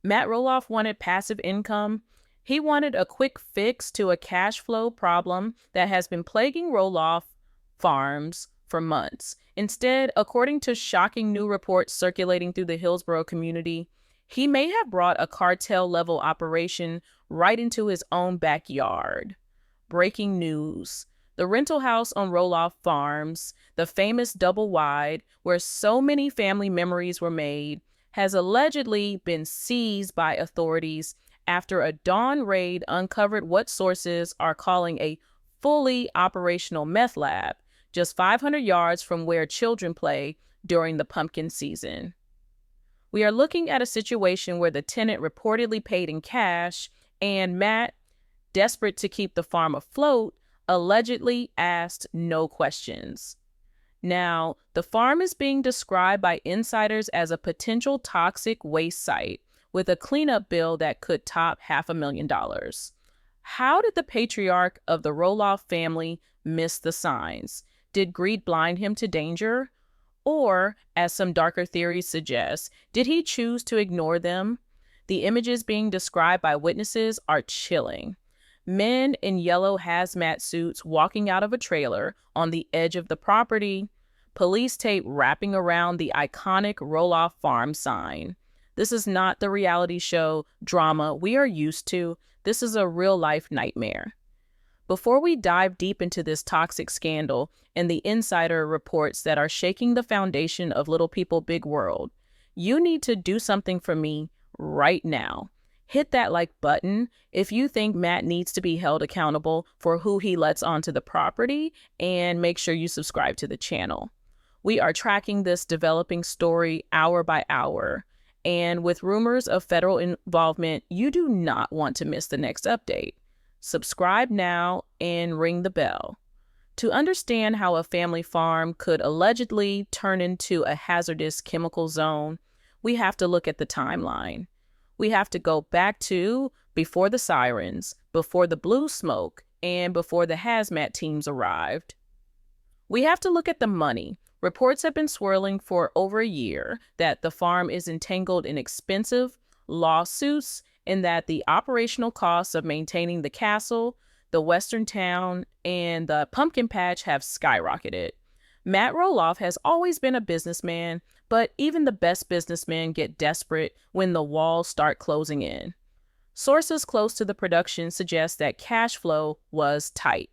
Matt Roloff wanted passive income. He wanted a quick fix to a cash flow problem that has been plaguing Roloff Farms for months. Instead, according to shocking new reports circulating through the Hillsboro community, he may have brought a cartel-level operation right into his own backyard. Breaking news. The rental house on Roloff Farms, the famous double wide, where so many family memories were made, has allegedly been seized by authorities after a dawn raid uncovered what sources are calling a fully operational meth lab, just 500 yards from where children play during the pumpkin season. We are looking at a situation where the tenant reportedly paid in cash, and Matt, desperate to keep the farm afloat, allegedly asked no questions. Now, the farm is being described by insiders as a potential toxic waste site with a cleanup bill that could top $500,000. How did the patriarch of the Roloff family miss the signs? Did greed blind him to danger? Or, as some darker theories suggest, did he choose to ignore them? The images being described by witnesses are chilling. Men in yellow hazmat suits walking out of a trailer on the edge of the property, police tape wrapping around the iconic Roloff Farm sign. This is not the reality show drama we are used to. This is a real-life nightmare. Before we dive deep into this toxic scandal and the insider reports that are shaking the foundation of Little People Big World, you need to do something for me right now. Hit that like button if you think Matt needs to be held accountable for who he lets onto the property, and make sure you subscribe to the channel. We are tracking this developing story hour by hour, and with rumors of federal involvement, you do not want to miss the next update. Subscribe now and ring the bell. To understand how a family farm could allegedly turn into a hazardous chemical zone, we have to look at the timeline. We have to go back to before the sirens, before the blue smoke, and before the hazmat teams arrived. We have to look at the money. Reports have been swirling for over a year that the farm is entangled in expensive lawsuits and that the operational costs of maintaining the castle, the western town, and the pumpkin patch have skyrocketed. Matt Roloff has always been a businessman, but even the best businessmen get desperate when the walls start closing in. Sources close to the production suggest that cash flow was tight,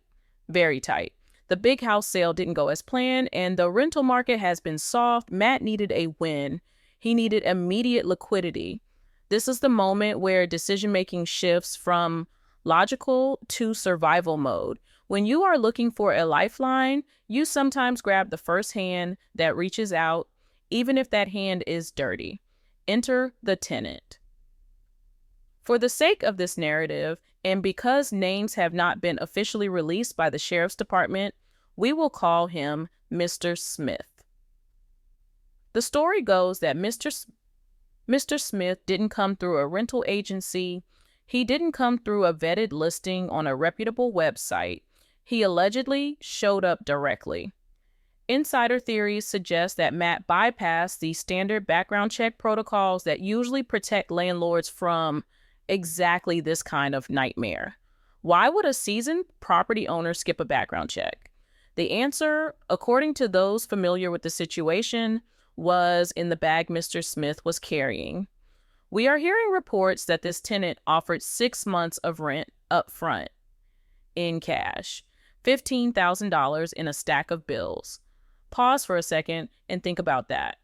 very tight. The big house sale didn't go as planned, and the rental market has been soft. Matt needed a win. He needed immediate liquidity. This is the moment where decision-making shifts from logical to survival mode. When you are looking for a lifeline, you sometimes grab the first hand that reaches out, even if that hand is dirty. Enter the tenant. For the sake of this narrative, and because names have not been officially released by the Sheriff's Department, we will call him Mr. Smith. The story goes that Mr. Smith didn't come through a rental agency. He didn't come through a vetted listing on a reputable website. He allegedly showed up directly. Insider theories suggest that Matt bypassed the standard background check protocols that usually protect landlords from exactly this kind of nightmare. Why would a seasoned property owner skip a background check? The answer, according to those familiar with the situation, was in the bag Mr. Smith was carrying. We are hearing reports that this tenant offered 6 months of rent up front in cash, $15,000 in a stack of bills. Pause for a second and think about that.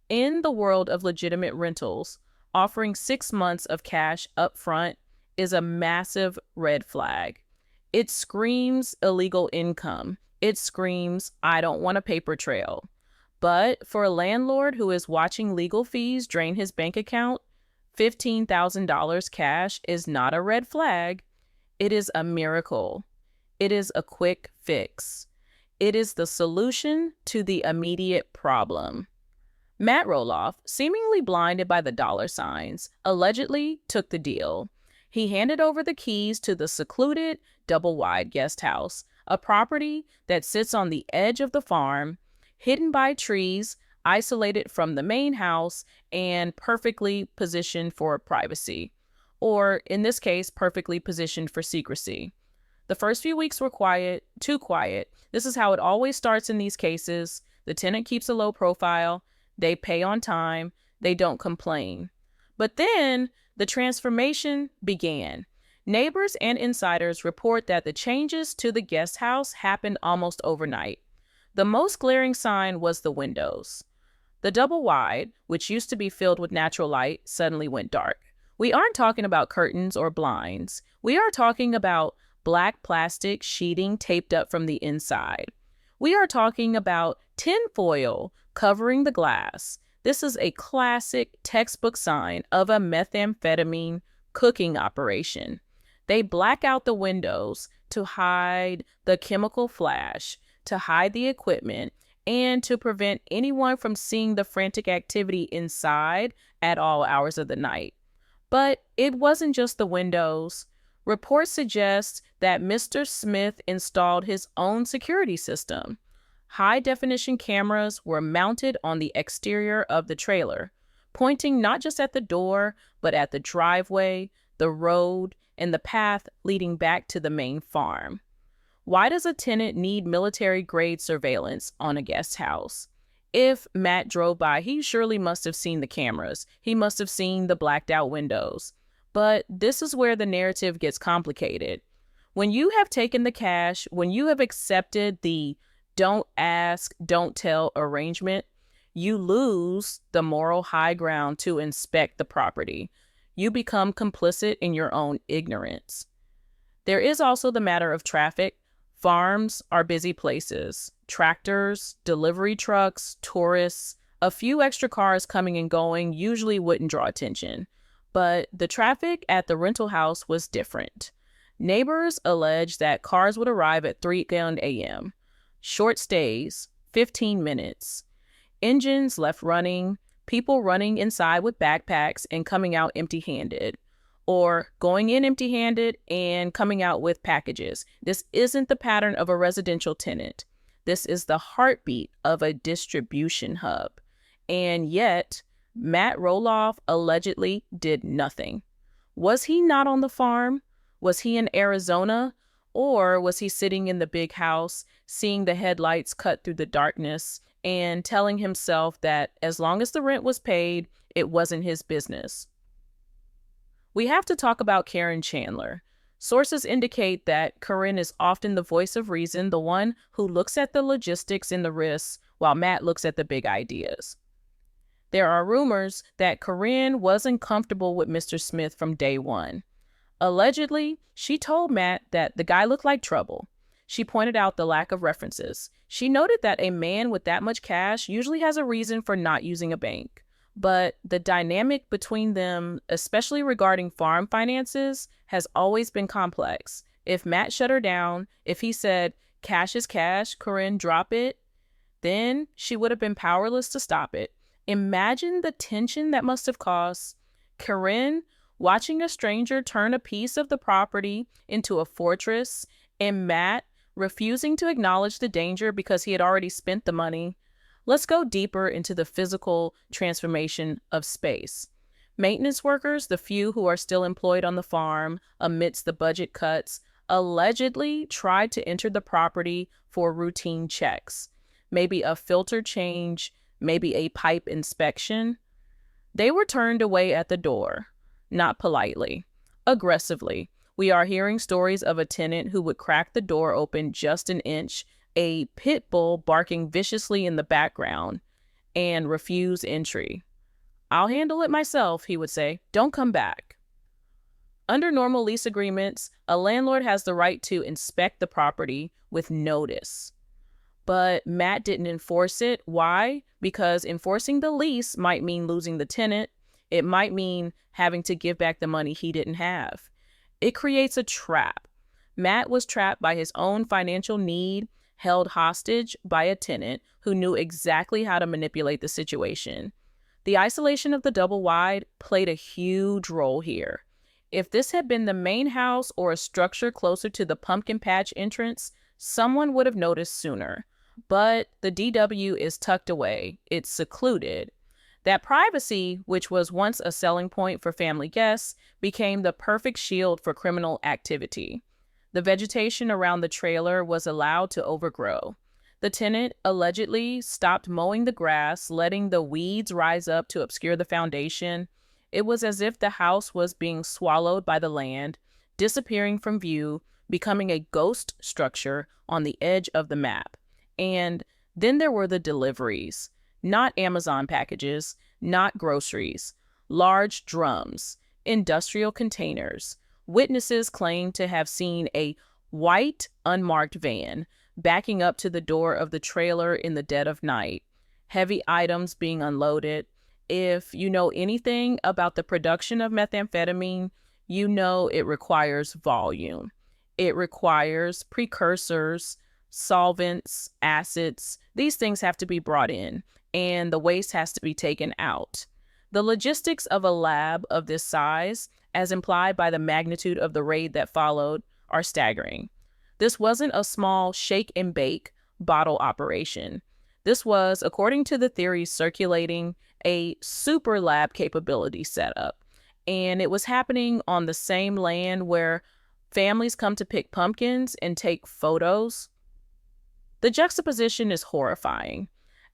In the world of legitimate rentals, offering 6 months of cash up front is a massive red flag. It screams illegal income. It screams, I don't want a paper trail. But for a landlord who is watching legal fees drain his bank account, $15,000 cash is not a red flag. It is a miracle. It is a quick fix. It is the solution to the immediate problem. Matt Roloff, seemingly blinded by the dollar signs, allegedly took the deal. He handed over the keys to the secluded, double-wide guest house, a property that sits on the edge of the farm, hidden by trees, isolated from the main house and perfectly positioned for privacy, or in this case, perfectly positioned for secrecy. The first few weeks were quiet, too quiet. This is how it always starts in these cases. The tenant keeps a low profile, they pay on time, they don't complain. But then the transformation began. Neighbors and insiders report that the changes to the guest house happened almost overnight. The most glaring sign was the windows. The double wide, which used to be filled with natural light, suddenly went dark. We aren't talking about curtains or blinds. We are talking about black plastic sheeting taped up from the inside. We are talking about tinfoil covering the glass. This is a classic textbook sign of a methamphetamine cooking operation. They black out the windows to hide the chemical flash, to hide the equipment, and to prevent anyone from seeing the frantic activity inside at all hours of the night. But it wasn't just the windows. Reports suggest that Mr. Smith installed his own security system. High-definition cameras were mounted on the exterior of the trailer, pointing not just at the door, but at the driveway, the road, and the path leading back to the main farm. Why does a tenant need military-grade surveillance on a guest house? If Matt drove by, he surely must have seen the cameras. He must have seen the blacked-out windows. But this is where the narrative gets complicated. When you have taken the cash, when you have accepted the don't ask, don't tell arrangement, you lose the moral high ground to inspect the property. You become complicit in your own ignorance. There is also the matter of traffic. Farms are busy places. Tractors, delivery trucks, tourists, a few extra cars coming and going usually wouldn't draw attention. But the traffic at the rental house was different. Neighbors alleged that cars would arrive at 3 a.m. Short stays, 15 minutes. Engines left running, people running inside with backpacks and coming out empty-handed, or going in empty-handed and coming out with packages. This isn't the pattern of a residential tenant. This is the heartbeat of a distribution hub. And yet, Matt Roloff allegedly did nothing. Was he not on the farm? Was he in Arizona? Or was he sitting in the big house, seeing the headlights cut through the darkness and telling himself that as long as the rent was paid, it wasn't his business? We have to talk about Karen Chandler. Sources indicate that Corinne is often the voice of reason, the one who looks at the logistics and the risks, while Matt looks at the big ideas. There are rumors that Corinne wasn't comfortable with Mr. Smith from day one. Allegedly, she told Matt that the guy looked like trouble. She pointed out the lack of references. She noted that a man with that much cash usually has a reason for not using a bank. But the dynamic between them, especially regarding farm finances, has always been complex. If Matt shut her down, if he said, "Cash is cash, Corinne, drop it," then she would have been powerless to stop it. Imagine the tension that must have caused. Corinne watching a stranger turn a piece of the property into a fortress, and Matt refusing to acknowledge the danger because he had already spent the money. Let's go deeper into the physical transformation of space. Maintenance workers, the few who are still employed on the farm amidst the budget cuts, allegedly tried to enter the property for routine checks. Maybe a filter change, maybe a pipe inspection. They were turned away at the door, not politely, aggressively. We are hearing stories of a tenant who would crack the door open just an inch, a pit bull barking viciously in the background, and refuse entry. "I'll handle it myself," he would say. "Don't come back." Under normal lease agreements, a landlord has the right to inspect the property with notice. But Matt didn't enforce it. Why? Because enforcing the lease might mean losing the tenant. It might mean having to give back the money he didn't have. It creates a trap. Matt was trapped by his own financial need, held hostage by a tenant who knew exactly how to manipulate the situation. The isolation of the double wide played a huge role here. If this had been the main house or a structure closer to the pumpkin patch entrance, someone would have noticed sooner. but the DW is tucked away. It's secluded. That privacy, which was once a selling point for family guests, became the perfect shield for criminal activity. The vegetation around the trailer was allowed to overgrow. The tenant allegedly stopped mowing the grass, letting the weeds rise up to obscure the foundation. It was as if the house was being swallowed by the land, disappearing from view, becoming a ghost structure on the edge of the map. And then there were the deliveries. Not Amazon packages, not groceries, large drums, industrial containers. Witnesses claim to have seen a white, unmarked van backing up to the door of the trailer in the dead of night, heavy items being unloaded. If you know anything about the production of methamphetamine, you know it requires volume. It requires precursors, solvents, acids. These things have to be brought in, and the waste has to be taken out. The logistics of a lab of this size, as implied by the magnitude of the raid that followed, are staggering. This wasn't a small shake and bake bottle operation. This was, according to the theories circulating, a super lab capability setup. And it was happening on the same land where families come to pick pumpkins and take photos. The juxtaposition is horrifying.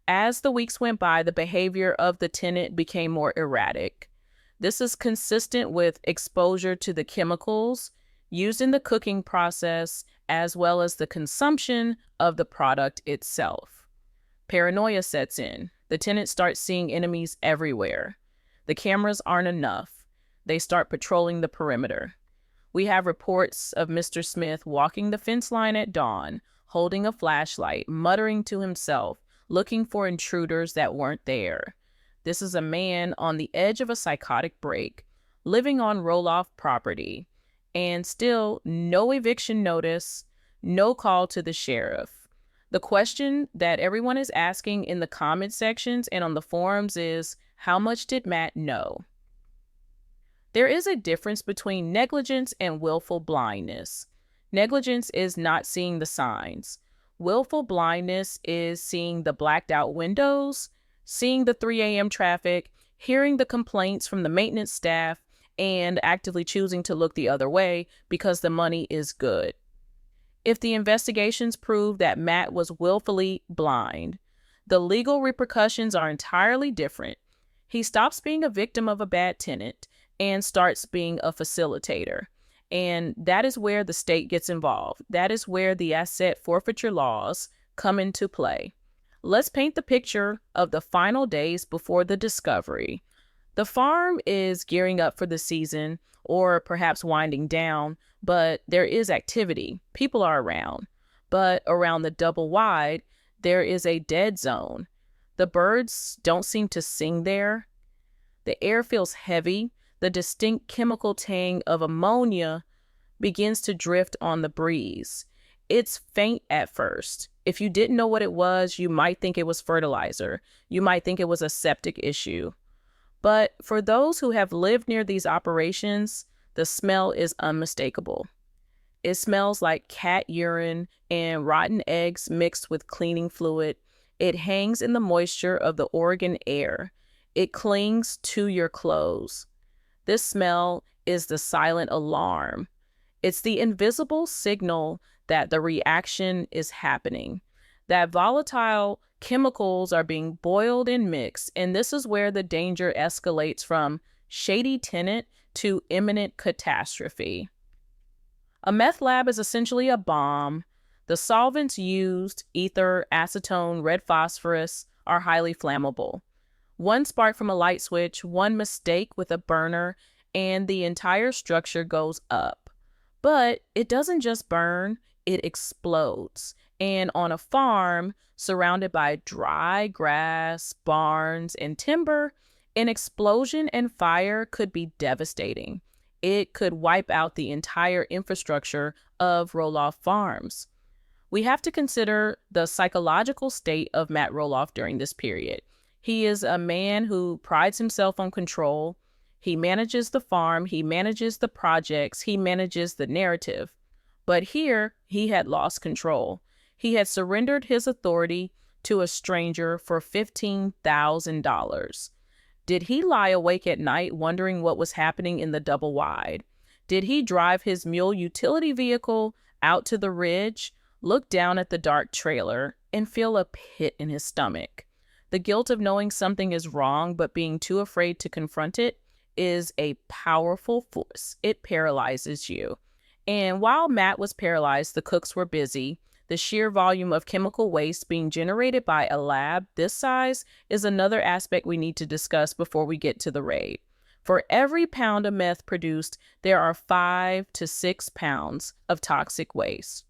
As the weeks went by, the behavior of the tenant became more erratic. This is consistent with exposure to the chemicals used in the cooking process, as well as the consumption of the product itself. Paranoia sets in. The tenant starts seeing enemies everywhere. The cameras aren't enough. They start patrolling the perimeter. We have reports of Mr. Smith walking the fence line at dawn, holding a flashlight, muttering to himself, looking for intruders that weren't there. This is a man on the edge of a psychotic break, living on Roloff property, and still no eviction notice, no call to the sheriff. The question that everyone is asking in the comment sections and on the forums is, how much did Matt know? There is a difference between negligence and willful blindness. Negligence is not seeing the signs. Willful blindness is seeing the blacked out windows, seeing the 3 a.m. traffic, hearing the complaints from the maintenance staff, and actively choosing to look the other way because the money is good. If the investigations prove that Matt was willfully blind, the legal repercussions are entirely different. He stops being a victim of a bad tenant and starts being a facilitator. And that is where the state gets involved. That is where the asset forfeiture laws come into play. Let's paint the picture of the final days before the discovery. The farm is gearing up for the season, or perhaps winding down, but there is activity. People are around. But around the double wide, there is a dead zone. The birds don't seem to sing there. The air feels heavy. The distinct chemical tang of ammonia begins to drift on the breeze. It's faint at first. If you didn't know what it was, you might think it was fertilizer. You might think it was a septic issue. But for those who have lived near these operations, the smell is unmistakable. It smells like cat urine and rotten eggs mixed with cleaning fluid. It hangs in the moisture of the Oregon air. It clings to your clothes. This smell is the silent alarm. It's the invisible signal that the reaction is happening, that volatile chemicals are being boiled and mixed, and this is where the danger escalates from shady tenant to imminent catastrophe. A meth lab is essentially a bomb. The solvents used, ether, acetone, red phosphorus, are highly flammable. One spark from a light switch, one mistake with a burner, and the entire structure goes up. But it doesn't just burn, it explodes. And on a farm surrounded by dry grass, barns, and timber, an explosion and fire could be devastating. It could wipe out the entire infrastructure of Roloff Farms. We have to consider the psychological state of Matt Roloff during this period. He is a man who prides himself on control. He manages the farm, he manages the projects, he manages the narrative. But here, he had lost control. He had surrendered his authority to a stranger for $15,000. Did he lie awake at night wondering what was happening in the double wide? Did he drive his mule utility vehicle out to the ridge, look down at the dark trailer, and feel a pit in his stomach? The guilt of knowing something is wrong but being too afraid to confront it is a powerful force. It paralyzes you. And while Matt was paralyzed, the cooks were busy. The sheer volume of chemical waste being generated by a lab this size is another aspect we need to discuss before we get to the raid. For every pound of meth produced, there are 5 to 6 pounds of toxic waste.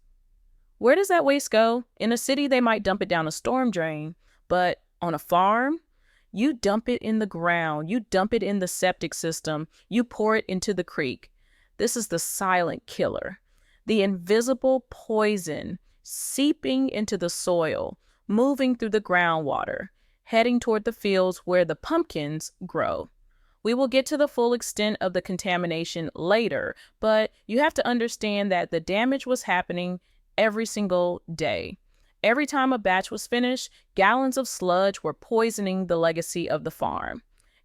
Where does that waste go? In a city, they might dump it down a storm drain, but on a farm, you dump it in the ground, you dump it in the septic system, you pour it into the creek. This is the silent killer, the invisible poison seeping into the soil, moving through the groundwater, heading toward the fields where the pumpkins grow. We will get to the full extent of the contamination later, but you have to understand that the damage was happening every single day. Every time a batch was finished, gallons of sludge were poisoning the legacy of the farm.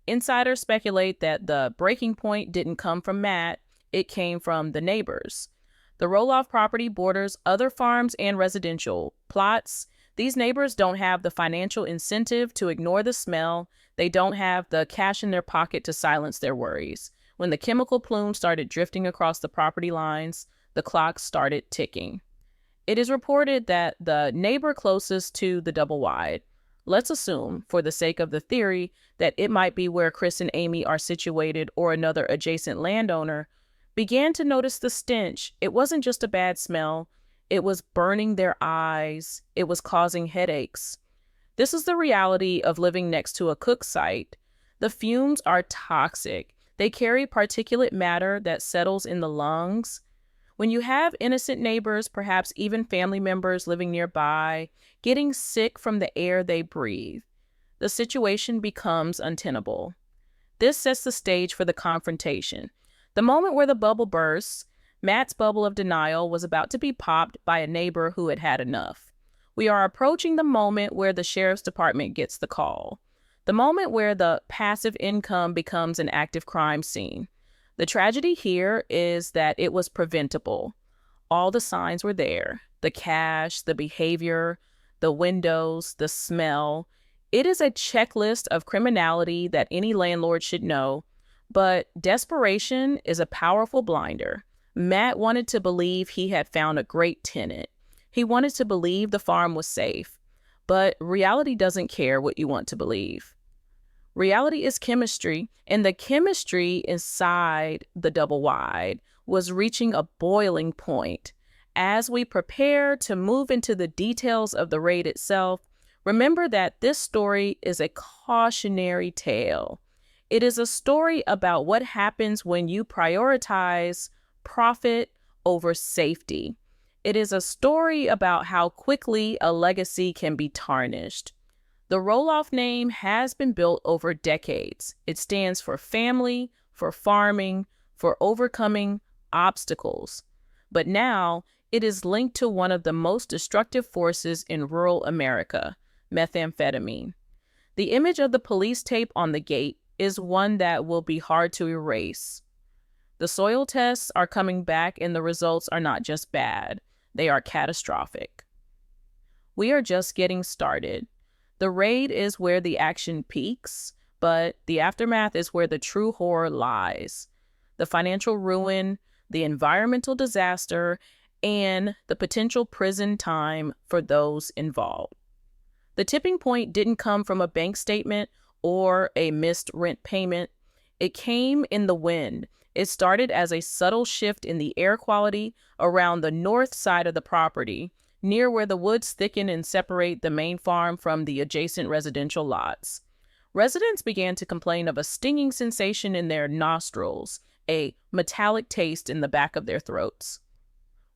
Insiders speculate that the breaking point didn't come from Matt, it came from the neighbors. The Roloff property borders other farms and residential plots. These neighbors don't have the financial incentive to ignore the smell. They don't have the cash in their pocket to silence their worries. When the chemical plume started drifting across the property lines, the clock started ticking. It is reported that the neighbor closest to the double wide, let's assume, for the sake of the theory, that it might be where Chris and Amy are situated or another adjacent landowner, began to notice the stench. It wasn't just a bad smell. It was burning their eyes. It was causing headaches. This is the reality of living next to a cook site. The fumes are toxic. They carry particulate matter that settles in the lungs. When you have innocent neighbors, perhaps even family members living nearby, getting sick from the air they breathe, the situation becomes untenable. This sets the stage for the confrontation. The moment where the bubble bursts, Matt's bubble of denial was about to be popped by a neighbor who had had enough. We are approaching the moment where the sheriff's department gets the call. The moment where the passive income becomes an active crime scene. The tragedy here is that it was preventable. All the signs were there. The cash, the behavior, the windows, the smell. It is a checklist of criminality that any landlord should know. But desperation is a powerful blinder. Matt wanted to believe he had found a great tenant. He wanted to believe the farm was safe. But reality doesn't care what you want to believe. Reality is chemistry, and the chemistry inside the double wide was reaching a boiling point. As we prepare to move into the details of the raid itself, remember that this story is a cautionary tale. It is a story about what happens when you prioritize profit over safety. It is a story about how quickly a legacy can be tarnished. The Roloff name has been built over decades. It stands for family, for farming, for overcoming obstacles. But now it is linked to one of the most destructive forces in rural America, methamphetamine. The image of the police tape on the gate is one that will be hard to erase. The soil tests are coming back and the results are not just bad, they are catastrophic. We are just getting started. The raid is where the action peaks, but the aftermath is where the true horror lies. The financial ruin, the environmental disaster, and the potential prison time for those involved. The tipping point didn't come from a bank statement or a missed rent payment. It came in the wind. It started as a subtle shift in the air quality around the north side of the property, near where the woods thicken and separate the main farm from the adjacent residential lots. Residents began to complain of a stinging sensation in their nostrils, a metallic taste in the back of their throats.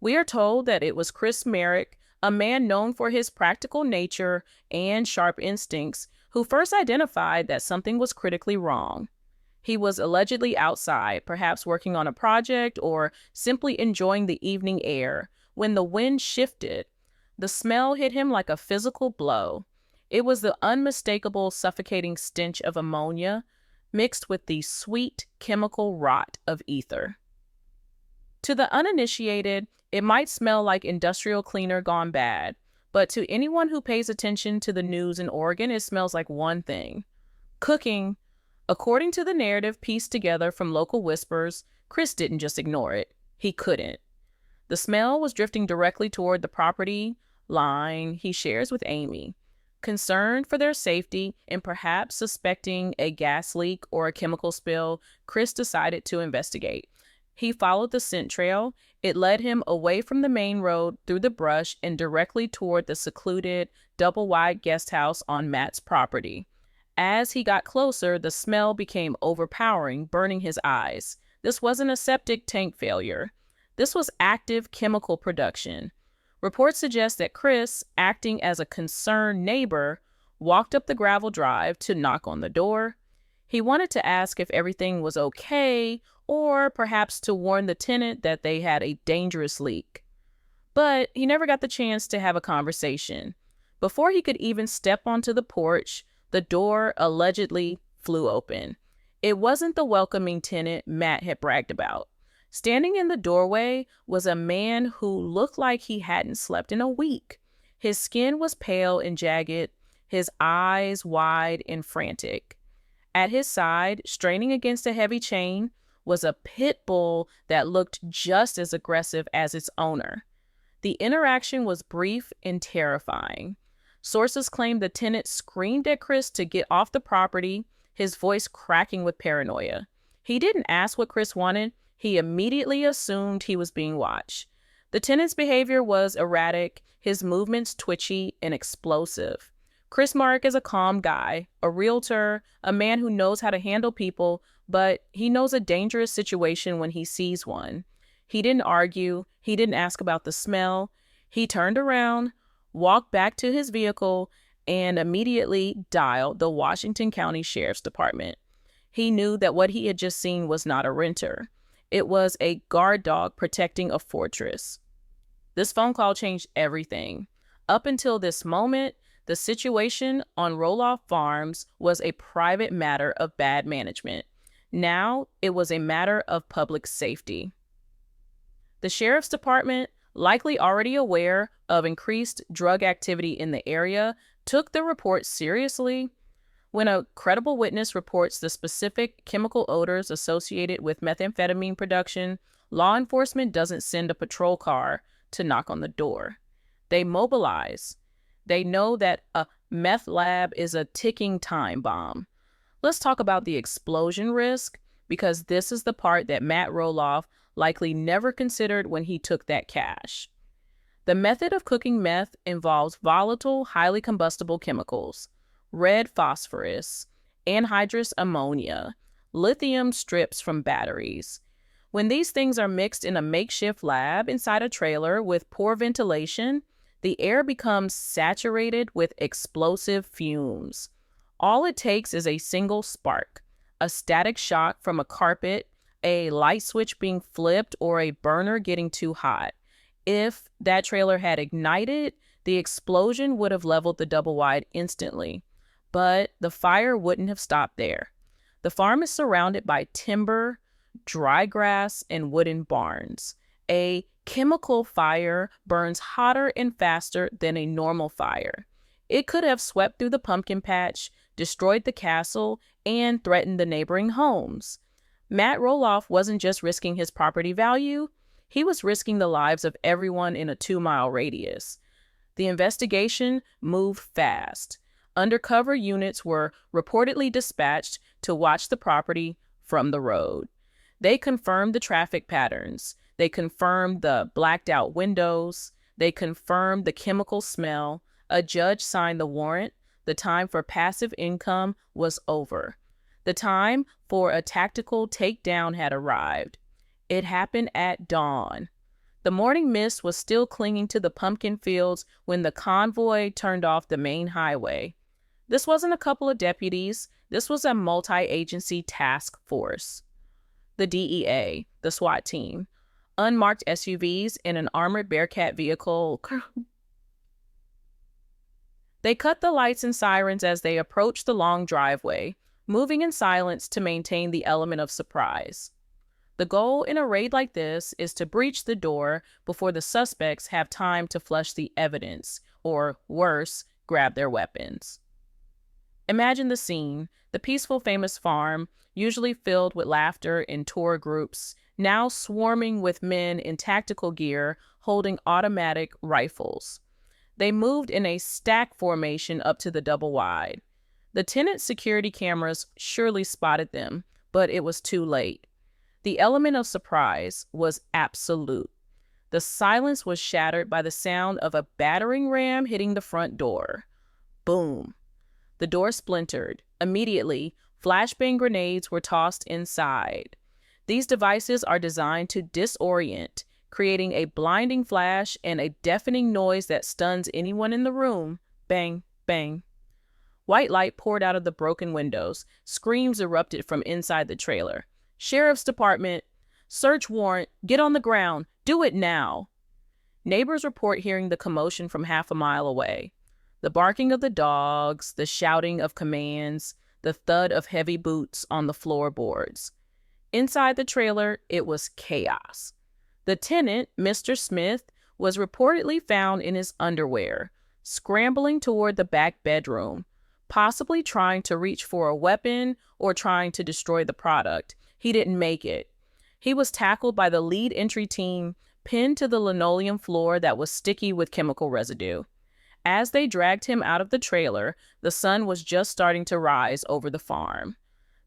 We are told that it was Chris Marek, a man known for his practical nature and sharp instincts, who first identified that something was critically wrong. He was allegedly outside, perhaps working on a project or simply enjoying the evening air, when the wind shifted. The smell hit him like a physical blow. It was the unmistakable, suffocating stench of ammonia mixed with the sweet chemical rot of ether. To the uninitiated, it might smell like industrial cleaner gone bad, but to anyone who pays attention to the news in Oregon, it smells like one thing: cooking. According to the narrative pieced together from local whispers, Chris didn't just ignore it. He couldn't. The smell was drifting directly toward the property line he shares with Amy. Concerned for their safety and perhaps suspecting a gas leak or a chemical spill, Chris decided to investigate. He followed the scent trail. It led him away from the main road through the brush and directly toward the secluded, double-wide guest house on Matt's property. As he got closer, the smell became overpowering, burning his eyes. This wasn't a septic tank failure. This was active chemical production. Reports suggest that Chris, acting as a concerned neighbor, walked up the gravel drive to knock on the door. He wanted to ask if everything was okay, or perhaps to warn the tenant that they had a dangerous leak. But he never got the chance to have a conversation. Before he could even step onto the porch, the door allegedly flew open. It wasn't the welcoming tenant Matt had bragged about. Standing in the doorway was a man who looked like he hadn't slept in a week. His skin was pale and jagged, his eyes wide and frantic. At his side, straining against a heavy chain, was a pit bull that looked just as aggressive as its owner. The interaction was brief and terrifying. Sources claim the tenant screamed at Chris to get off the property, his voice cracking with paranoia. He didn't ask what Chris wanted. He immediately assumed he was being watched. The tenant's behavior was erratic, his movements twitchy and explosive. Chris Marek is a calm guy, a realtor, a man who knows how to handle people, but he knows a dangerous situation when he sees one. He didn't argue. He didn't ask about the smell. He turned around, walked back to his vehicle, and immediately dialed the Washington County Sheriff's Department. He knew that what he had just seen was not a renter. It was a guard dog protecting a fortress. This phone call changed everything. Up until this moment, the situation on Roloff Farms was a private matter of bad management. Now it was a matter of public safety. The sheriff's department, likely already aware of increased drug activity in the area, took the report seriously. When a credible witness reports the specific chemical odors associated with methamphetamine production, law enforcement doesn't send a patrol car to knock on the door. They mobilize. They know that a meth lab is a ticking time bomb. Let's talk about the explosion risk, because this is the part that Matt Roloff likely never considered when he took that cash. The method of cooking meth involves volatile, highly combustible chemicals: red phosphorus, anhydrous ammonia, lithium strips from batteries. When these things are mixed in a makeshift lab inside a trailer with poor ventilation, the air becomes saturated with explosive fumes. All it takes is a single spark, a static shock from a carpet, a light switch being flipped, or a burner getting too hot. If that trailer had ignited, the explosion would have leveled the double wide instantly. But the fire wouldn't have stopped there. The farm is surrounded by timber, dry grass, and wooden barns. A chemical fire burns hotter and faster than a normal fire. It could have swept through the pumpkin patch, destroyed the castle, and threatened the neighboring homes. Matt Roloff wasn't just risking his property value, he was risking the lives of everyone in a 2-mile radius. The investigation moved fast. Undercover units were reportedly dispatched to watch the property from the road. They confirmed the traffic patterns. They confirmed the blacked out windows. They confirmed the chemical smell. A judge signed the warrant. The time for passive income was over. The time for a tactical takedown had arrived. It happened at dawn. The morning mist was still clinging to the pumpkin fields when the convoy turned off the main highway. This wasn't a couple of deputies. This was a multi-agency task force. The DEA, the SWAT team, unmarked SUVs, and an armored Bearcat vehicle They cut the lights and sirens as they approached the long driveway, moving in silence to maintain the element of surprise. The goal in a raid like this is to breach the door before the suspects have time to flush the evidence, or worse, grab their weapons. Imagine the scene: the peaceful, famous farm, usually filled with laughter and tour groups, now swarming with men in tactical gear holding automatic rifles. They moved in a stack formation up to the double wide. The Tenant security cameras surely spotted them, but it was too late. The element of surprise was absolute. The silence was shattered by the sound of a battering ram hitting the front door. Boom. The door splintered. Immediately, flashbang grenades were tossed inside. These devices are designed to disorient, creating a blinding flash and a deafening noise that stuns anyone in the room. Bang, bang. White light poured out of the broken windows. Screams erupted from inside the trailer. "Sheriff's Department! Search warrant! Get on the ground! Do it now!" Neighbors report hearing the commotion from half a mile away. The barking of the dogs, the shouting of commands, the thud of heavy boots on the floorboards. Inside the trailer, it was chaos. The tenant, Mr. Smith, was reportedly found in his underwear, scrambling toward the back bedroom, possibly trying to reach for a weapon or trying to destroy the product. He didn't make it. He was tackled by the lead entry team, pinned to the linoleum floor that was sticky with chemical residue. As they dragged him out of the trailer, the sun was just starting to rise over the farm.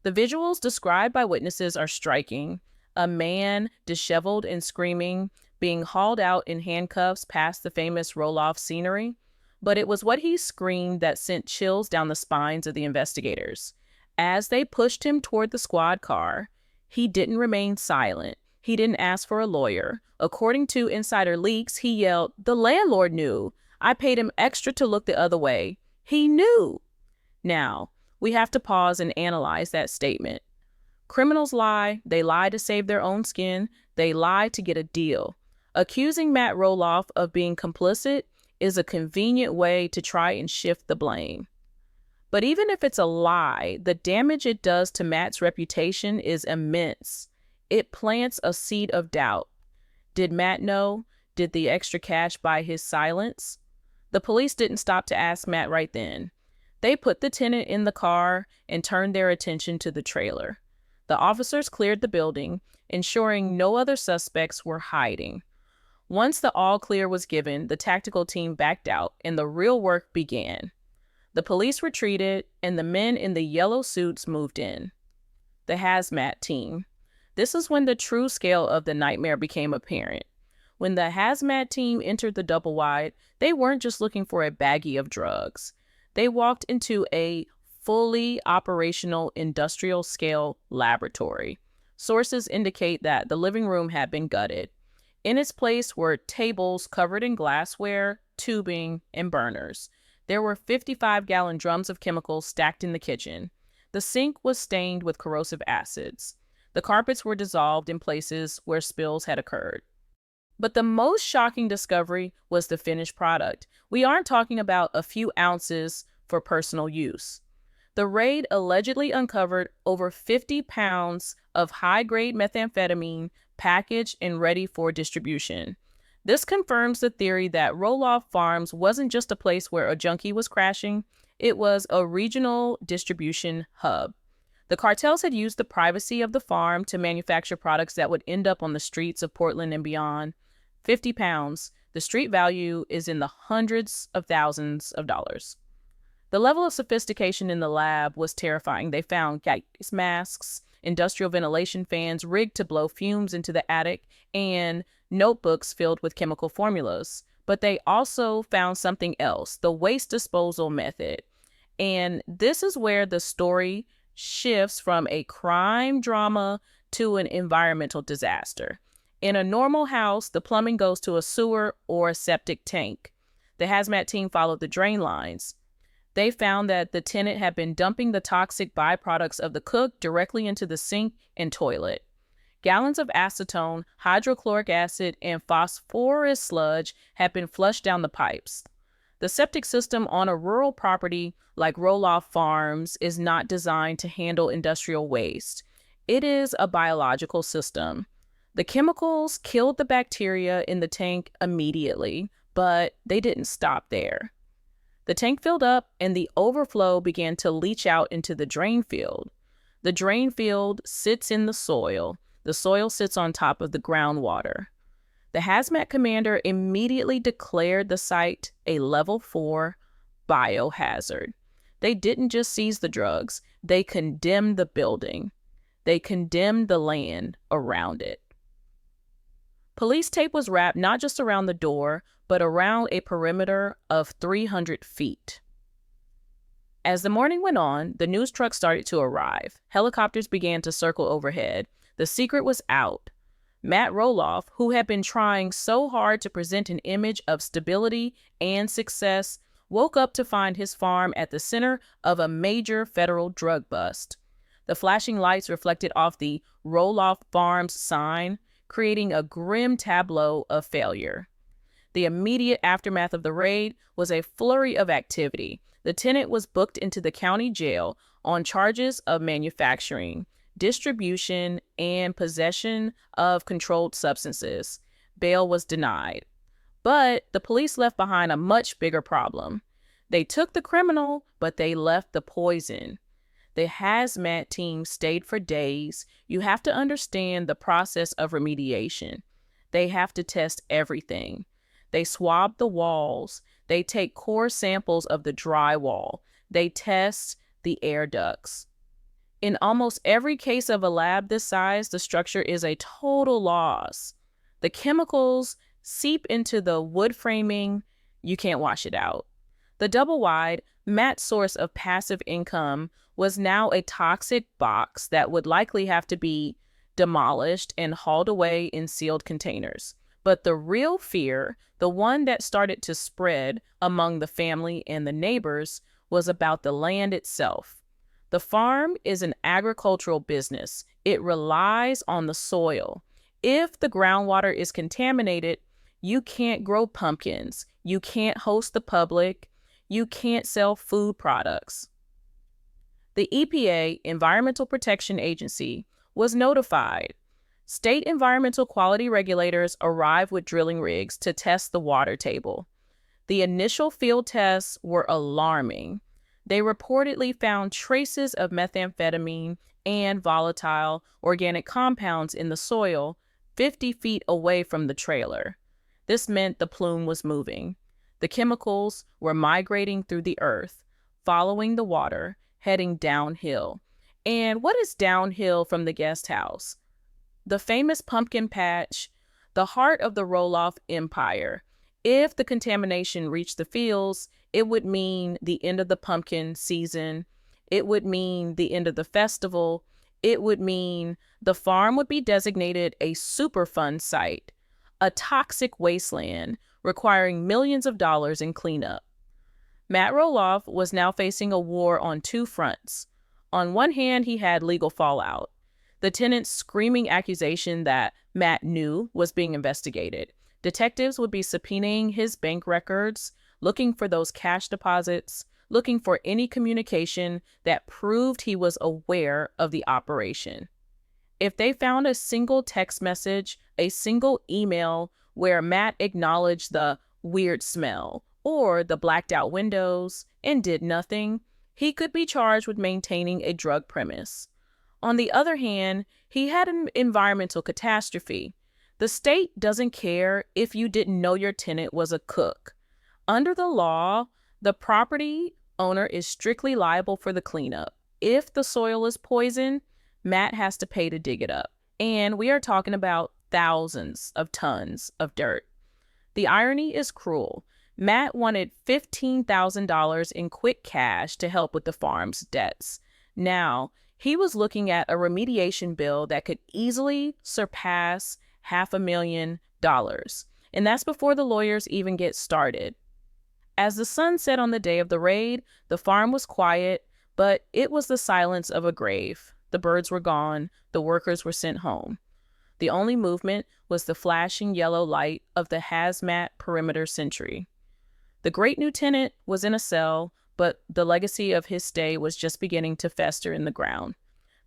The visuals described by witnesses are striking. A man, disheveled and screaming, being hauled out in handcuffs past the famous Roloff scenery. But it was what he screamed that sent chills down the spines of the investigators. As they pushed him toward the squad car, he didn't remain silent. He didn't ask for a lawyer. According to insider leaks, he yelled, "The landlord knew. I paid him extra to look the other way. He knew." Now, we have to pause and analyze that statement. Criminals lie. They lie to save their own skin. They lie to get a deal. Accusing Matt Roloff of being complicit is a convenient way to try and shift the blame. But even if it's a lie, the damage it does to Matt's reputation is immense. It plants a seed of doubt. Did Matt know? Did the extra cash buy his silence? The police didn't stop to ask Matt right then. They put the tenant in the car and turned their attention to the trailer. The officers cleared the building, ensuring no other suspects were hiding. Once the all clear was given, the tactical team backed out and the real work began. The police retreated and the men in the yellow suits moved in. The hazmat team. This is when the true scale of the nightmare became apparent. When the hazmat team entered the double wide, they weren't just looking for a baggie of drugs. They walked into a fully operational industrial scale laboratory. Sources indicate that the living room had been gutted. In its place were tables covered in glassware, tubing, and burners. There were 55-gallon drums of chemicals stacked in the kitchen. The sink was stained with corrosive acids. The carpets were dissolved in places where spills had occurred. But the most shocking discovery was the finished product. We aren't talking about a few ounces for personal use. The raid allegedly uncovered over 50 pounds of high-grade methamphetamine packaged and ready for distribution. This confirms the theory that Roloff Farms wasn't just a place where a junkie was crashing, it was a regional distribution hub. The cartels had used the privacy of the farm to manufacture products that would end up on the streets of Portland and beyond. 50 pounds. The street value is in the hundreds of thousands of dollars. The level of sophistication in the lab was terrifying. They found gas masks, industrial ventilation fans rigged to blow fumes into the attic, and notebooks filled with chemical formulas. But they also found something else, the waste disposal method. And this is where the story shifts from a crime drama to an environmental disaster. In a normal house, the plumbing goes to a sewer or a septic tank. The hazmat team followed the drain lines. They found that the tenant had been dumping the toxic byproducts of the cook directly into the sink and toilet. Gallons of acetone, hydrochloric acid, and phosphorus sludge had been flushed down the pipes. The septic system on a rural property like Roloff Farms is not designed to handle industrial waste. It is a biological system. The chemicals killed the bacteria in the tank immediately, but they didn't stop there. The tank filled up and the overflow began to leach out into the drain field. The drain field sits in the soil. The soil sits on top of the groundwater. The hazmat commander immediately declared the site a level 4 biohazard. They didn't just seize the drugs, they condemned the building. They condemned the land around it. Police tape was wrapped not just around the door, but around a perimeter of 300 feet. As the morning went on, the news trucks started to arrive. Helicopters began to circle overhead. The secret was out. Matt Roloff, who had been trying so hard to present an image of stability and success, woke up to find his farm at the center of a major federal drug bust. The flashing lights reflected off the Roloff Farms sign, creating a grim tableau of failure. The immediate aftermath of the raid was a flurry of activity. The tenant was booked into the county jail on charges of manufacturing, distribution, and possession of controlled substances. Bail was denied. But the police left behind a much bigger problem. They took the criminal, but they left the poison. The hazmat team stayed for days. You have to understand the process of remediation. They have to test everything. They swab the walls. They take core samples of the drywall. They test the air ducts. In almost every case of a lab this size, the structure is a total loss. The chemicals seep into the wood framing. You can't wash it out. The double-wide, Matt's source of passive income was now a toxic box that would likely have to be demolished and hauled away in sealed containers. But the real fear, the one that started to spread among the family and the neighbors, was about the land itself. The farm is an agricultural business. It relies on the soil. If the groundwater is contaminated, you can't grow pumpkins. You can't host the public. You can't sell food products. The EPA, Environmental Protection Agency, was notified. State environmental quality regulators arrived with drilling rigs to test the water table. The initial field tests were alarming. They reportedly found traces of methamphetamine and volatile organic compounds in the soil 50 feet away from the trailer. This meant the plume was moving. The chemicals were migrating through the earth, following the water, heading downhill. And what is downhill from the guest house? The famous pumpkin patch, the heart of the Roloff empire. If the contamination reached the fields, it would mean the end of the pumpkin season. It would mean the end of the festival. It would mean the farm would be designated a Superfund site, a toxic wasteland requiring millions of dollars in cleanup. Matt Roloff was now facing a war on two fronts. On one hand, he had legal fallout. The tenant's screaming accusation that Matt knew was being investigated. Detectives would be subpoenaing his bank records, looking for those cash deposits, looking for any communication that proved he was aware of the operation. If they found a single text message, a single email where Matt acknowledged the weird smell or the blacked out windows and did nothing, he could be charged with maintaining a drug premise. On the other hand, he had an environmental catastrophe. The state doesn't care if you didn't know your tenant was a cook. Under the law, the property owner is strictly liable for the cleanup. If the soil is poisoned, Matt has to pay to dig it up. And we are talking about thousands of tons of dirt. The irony is cruel. Matt wanted $15,000 in quick cash to help with the farm's debts. Now, he was looking at a remediation bill that could easily surpass $500,000. And that's before the lawyers even get started. As the sun set on the day of the raid, the farm was quiet, but it was the silence of a grave. The birds were gone. The workers were sent home. The only movement was the flashing yellow light of the hazmat perimeter sentry. The great new tenant was in a cell, but the legacy of his stay was just beginning to fester in the ground.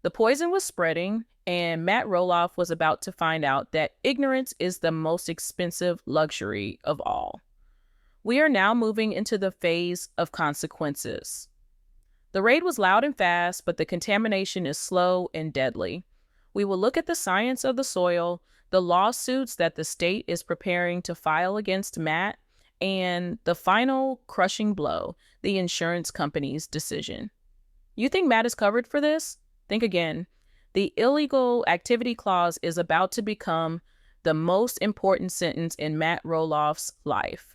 The poison was spreading, and Matt Roloff was about to find out that ignorance is the most expensive luxury of all. We are now moving into the phase of consequences. The raid was loud and fast, but the contamination is slow and deadly. We will look at the science of the soil, the lawsuits that the state is preparing to file against Matt, and the final crushing blow, the insurance company's decision. You think Matt is covered for this? Think again. The illegal activity clause is about to become the most important sentence in Matt Roloff's life.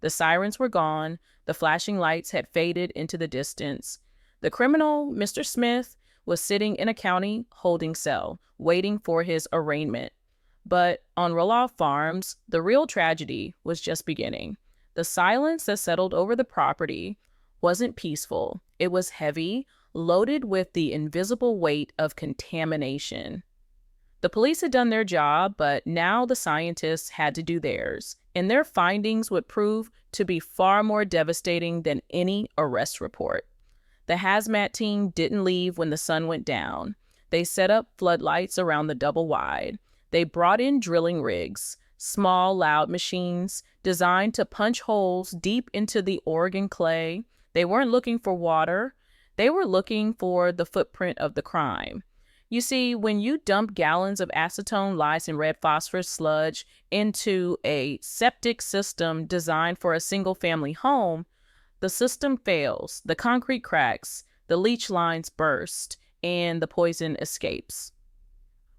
The sirens were gone. The flashing lights had faded into the distance. The criminal, Mr. Smith, was sitting in a county holding cell, waiting for his arraignment. But on Roloff Farms, the real tragedy was just beginning. The silence that settled over the property wasn't peaceful. It was heavy, loaded with the invisible weight of contamination. The police had done their job, but now the scientists had to do theirs, and their findings would prove to be far more devastating than any arrest report. The hazmat team didn't leave when the sun went down. They set up floodlights around the double wide. They brought in drilling rigs, small, loud machines designed to punch holes deep into the Oregon clay. They weren't looking for water. They were looking for the footprint of the crime. You see, when you dump gallons of acetone, lice, and red phosphorus sludge into a septic system designed for a single-family home, the system fails, the concrete cracks, the leach lines burst, and the poison escapes.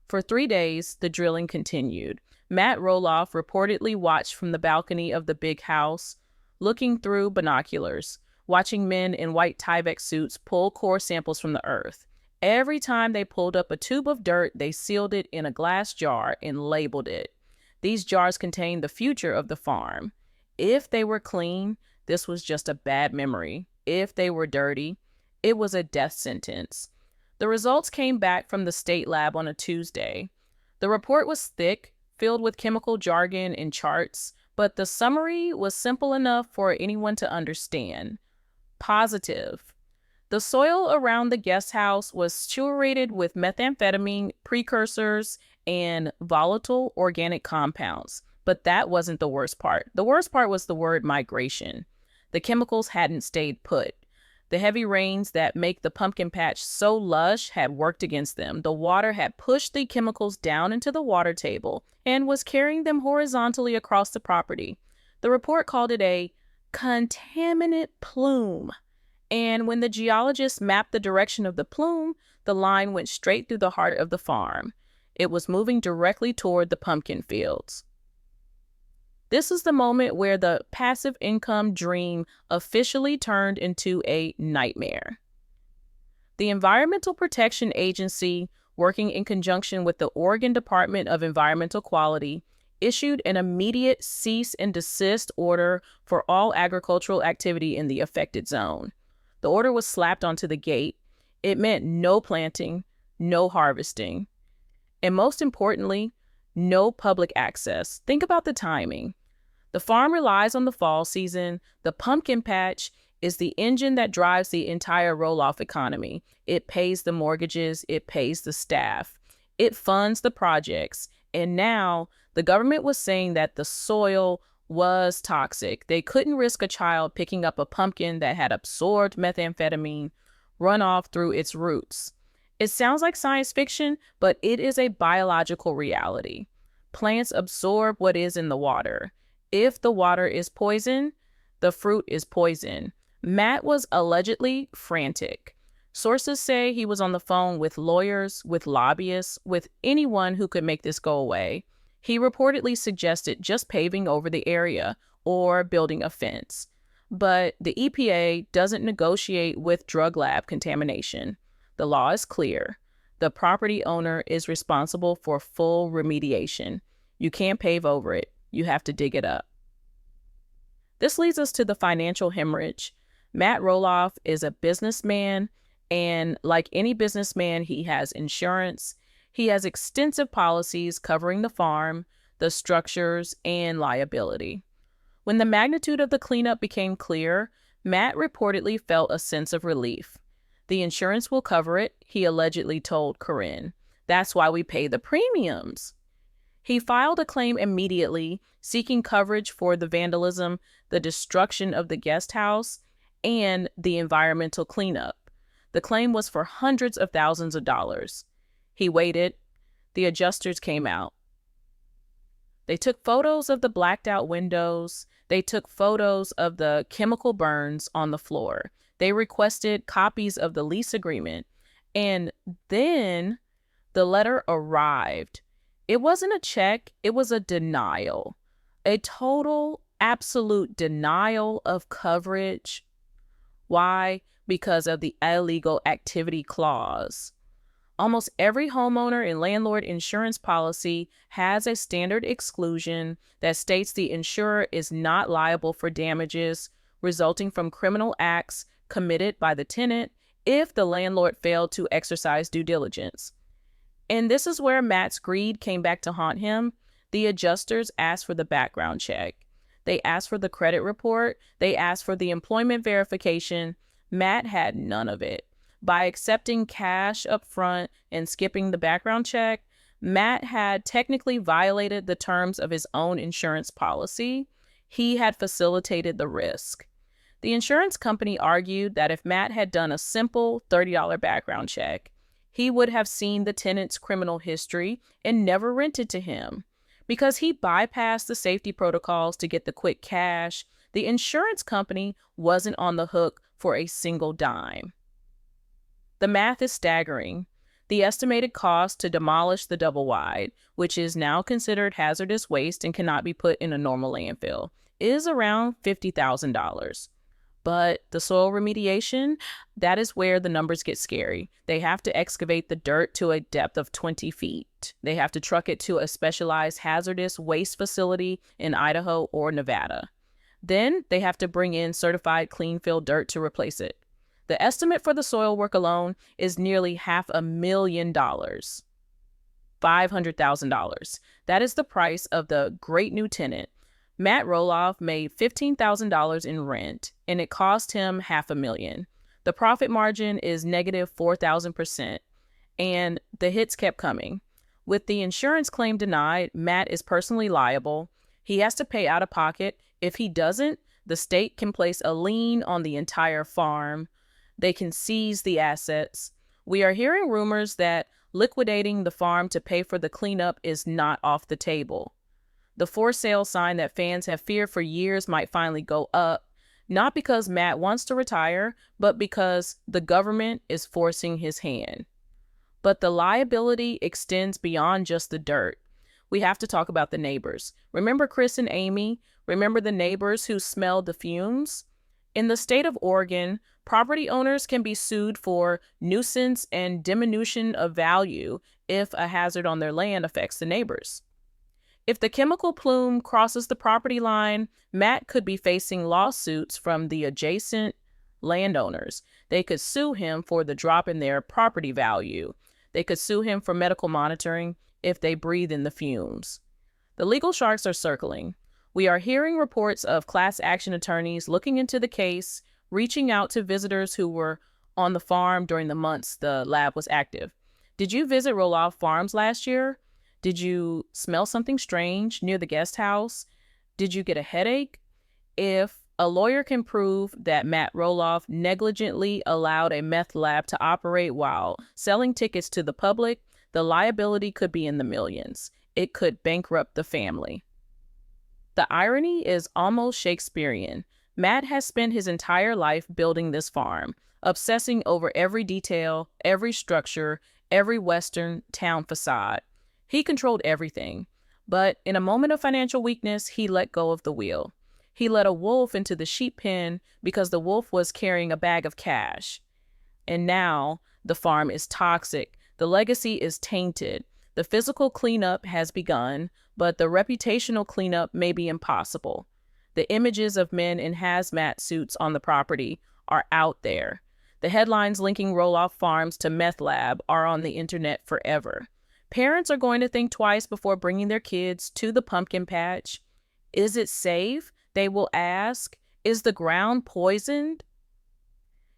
For 3 days, the drilling continued. Matt Roloff reportedly watched from the balcony of the big house, looking through binoculars, watching men in white Tyvek suits pull core samples from the earth. Every time they pulled up a tube of dirt, they sealed it in a glass jar and labeled it. These jars contained the future of the farm. If they were clean, this was just a bad memory. If they were dirty, it was a death sentence. The results came back from the state lab on a Tuesday. The report was thick, filled with chemical jargon and charts, but the summary was simple enough for anyone to understand. Positive. The soil around the guest house was saturated with methamphetamine precursors and volatile organic compounds. But that wasn't the worst part. The worst part was the word migration. The chemicals hadn't stayed put. The heavy rains that make the pumpkin patch so lush had worked against them. The water had pushed the chemicals down into the water table and was carrying them horizontally across the property. The report called it a contaminant plume. And when the geologists mapped the direction of the plume, the line went straight through the heart of the farm. It was moving directly toward the pumpkin fields. This is the moment where the passive income dream officially turned into a nightmare. The Environmental Protection Agency, working in conjunction with the Oregon Department of Environmental Quality, issued an immediate cease and desist order for all agricultural activity in the affected zone. The order was slapped onto the gate. It meant no planting, no harvesting, and most importantly, no public access. Think about the timing. The farm relies on the fall season. The pumpkin patch is the engine that drives the entire Roloff economy. It pays the mortgages. It pays the staff. It funds the projects. And now the government was saying that the soil was toxic. They couldn't risk a child picking up a pumpkin that had absorbed methamphetamine runoff through its roots. It sounds like science fiction, but it is a biological reality. Plants absorb what is in the water. If the water is poison, the fruit is poison. Matt was allegedly frantic. Sources say he was on the phone with lawyers, with lobbyists, with anyone who could make this go away. He reportedly suggested just paving over the area or building a fence. But the EPA doesn't negotiate with drug lab contamination. The law is clear. The property owner is responsible for full remediation. You can't pave over it. You have to dig it up. This leads us to the financial hemorrhage. Matt Roloff is a businessman, and like any businessman, he has insurance. He has extensive policies covering the farm, the structures, and liability. When the magnitude of the cleanup became clear, Matt reportedly felt a sense of relief. The insurance will cover it, he allegedly told Corinne. That's why we pay the premiums. He filed a claim immediately, seeking coverage for the vandalism, the destruction of the guest house, and the environmental cleanup. The claim was for hundreds of thousands of dollars. He waited. The adjusters came out. They took photos of the blacked out windows. They took photos of the chemical burns on the floor. They requested copies of the lease agreement. And then the letter arrived. It wasn't a check, it was a denial. A total, absolute denial of coverage. Why? Because of the illegal activity clause. Almost every homeowner and landlord insurance policy has a standard exclusion that states the insurer is not liable for damages resulting from criminal acts committed by the tenant if the landlord failed to exercise due diligence. And this is where Matt's greed came back to haunt him. The adjusters asked for the background check. They asked for the credit report. They asked for the employment verification. Matt had none of it. By accepting cash up front and skipping the background check, Matt had technically violated the terms of his own insurance policy. He had facilitated the risk. The insurance company argued that if Matt had done a simple $30 background check, he would have seen the tenant's criminal history and never rented to him. Because he bypassed the safety protocols to get the quick cash, the insurance company wasn't on the hook for a single dime. The math is staggering. The estimated cost to demolish the double wide, which is now considered hazardous waste and cannot be put in a normal landfill, is around $50,000. But the soil remediation, that is where the numbers get scary. They have to excavate the dirt to a depth of 20 feet. They have to truck it to a specialized hazardous waste facility in Idaho or Nevada. Then they have to bring in certified clean fill dirt to replace it. The estimate for the soil work alone is nearly $500,000. $500,000. That is the price of the great new tenant. Matt Roloff made $15,000 in rent, and it cost him $500,000. The profit margin is negative 4,000%, and the hits kept coming. With the insurance claim denied, Matt is personally liable. He has to pay out of pocket. If he doesn't, the state can place a lien on the entire farm. They can seize the assets. We are hearing rumors that liquidating the farm to pay for the cleanup is not off the table. The for sale sign that fans have feared for years might finally go up, not because Matt wants to retire, but because the government is forcing his hand. But the liability extends beyond just the dirt. We have to talk about the neighbors. Remember Chris and Amy? Remember the neighbors who smelled the fumes? In the state of Oregon, property owners can be sued for nuisance and diminution of value if a hazard on their land affects the neighbors. If the chemical plume crosses the property line, Matt could be facing lawsuits from the adjacent landowners. They could sue him for the drop in their property value. They could sue him for medical monitoring if they breathe in the fumes. The legal sharks are circling. We are hearing reports of class action attorneys looking into the case, reaching out to visitors who were on the farm during the months the lab was active. Did you visit Roloff Farms last year? Did you smell something strange near the guest house? Did you get a headache? If a lawyer can prove that Matt Roloff negligently allowed a meth lab to operate while selling tickets to the public, the liability could be in the millions. It could bankrupt the family. The irony is almost Shakespearean. Matt has spent his entire life building this farm, obsessing over every detail, every structure, every Western town facade. He controlled everything, but in a moment of financial weakness, he let go of the wheel. He let a wolf into the sheep pen because the wolf was carrying a bag of cash. And now the farm is toxic. The legacy is tainted. The physical cleanup has begun, but the reputational cleanup may be impossible. The images of men in hazmat suits on the property are out there. The headlines linking Roloff Farms to Meth Lab are on the internet forever. Parents are going to think twice before bringing their kids to the pumpkin patch. Is it safe? They will ask, is the ground poisoned?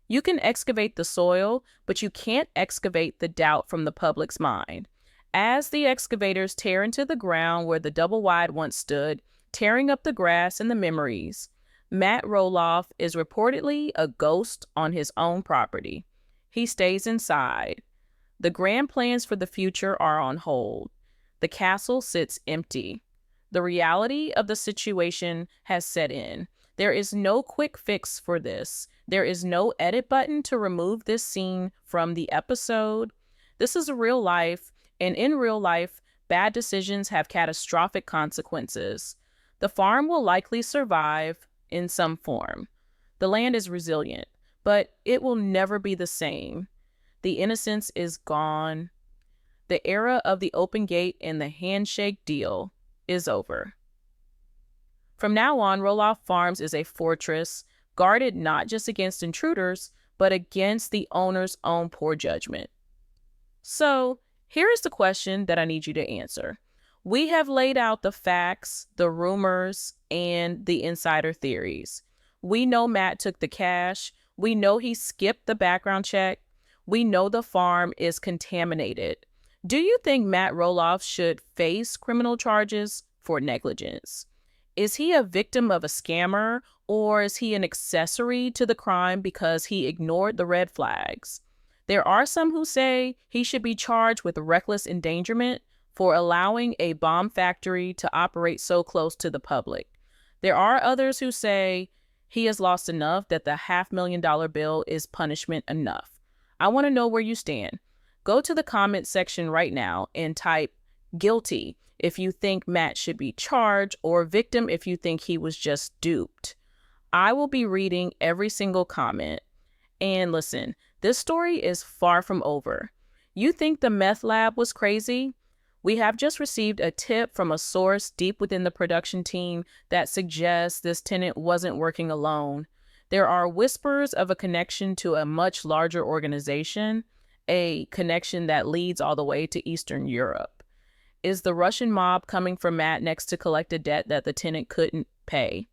You can excavate the soil, but you can't excavate the doubt from the public's mind. As the excavators tear into the ground where the double wide once stood, tearing up the grass and the memories, Matt Roloff is reportedly a ghost on his own property. He stays inside. The grand plans for the future are on hold. The castle sits empty. The reality of the situation has set in. There is no quick fix for this. There is no edit button to remove this scene from the episode. This is real life, and in real life, bad decisions have catastrophic consequences. The farm will likely survive in some form. The land is resilient, but it will never be the same. The innocence is gone. The era of the open gate and the handshake deal is over. From now on, Roloff Farms is a fortress, guarded not just against intruders, but against the owner's own poor judgment. So, here is the question that I need you to answer. We have laid out the facts, the rumors, and the insider theories. We know Matt took the cash. We know he skipped the background check. We know the farm is contaminated. Do you think Matt Roloff should face criminal charges for negligence? Is he a victim of a scammer, or is he an accessory to the crime because he ignored the red flags? There are some who say he should be charged with reckless endangerment for allowing a bomb factory to operate so close to the public. There are others who say he has lost enough that the $500,000 bill is punishment enough. I want to know where you stand. Go to the comment section right now and type guilty if you think Matt should be charged, or victim if you think he was just duped. I will be reading every single comment. And listen, this story is far from over. You think the Meth Lab was crazy? We have just received a tip from a source deep within the production team that suggests this tenant wasn't working alone. There are whispers of a connection to a much larger organization, a connection that leads all the way to Eastern Europe. Is the Russian mob coming for Matt next to collect a debt that the tenant couldn't pay?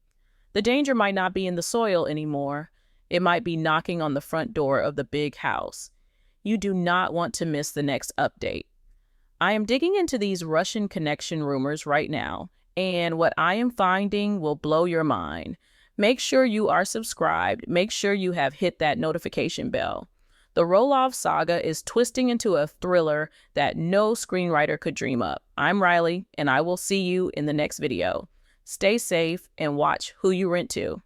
The danger might not be in the soil anymore. It might be knocking on the front door of the big house. You do not want to miss the next update. I am digging into these Russian connection rumors right now, and what I am finding will blow your mind. Make sure you are subscribed. Make sure you have hit that notification bell. The Roloff saga is twisting into a thriller that no screenwriter could dream up. I'm Riley, and I will see you in the next video. Stay safe and watch who you rent to.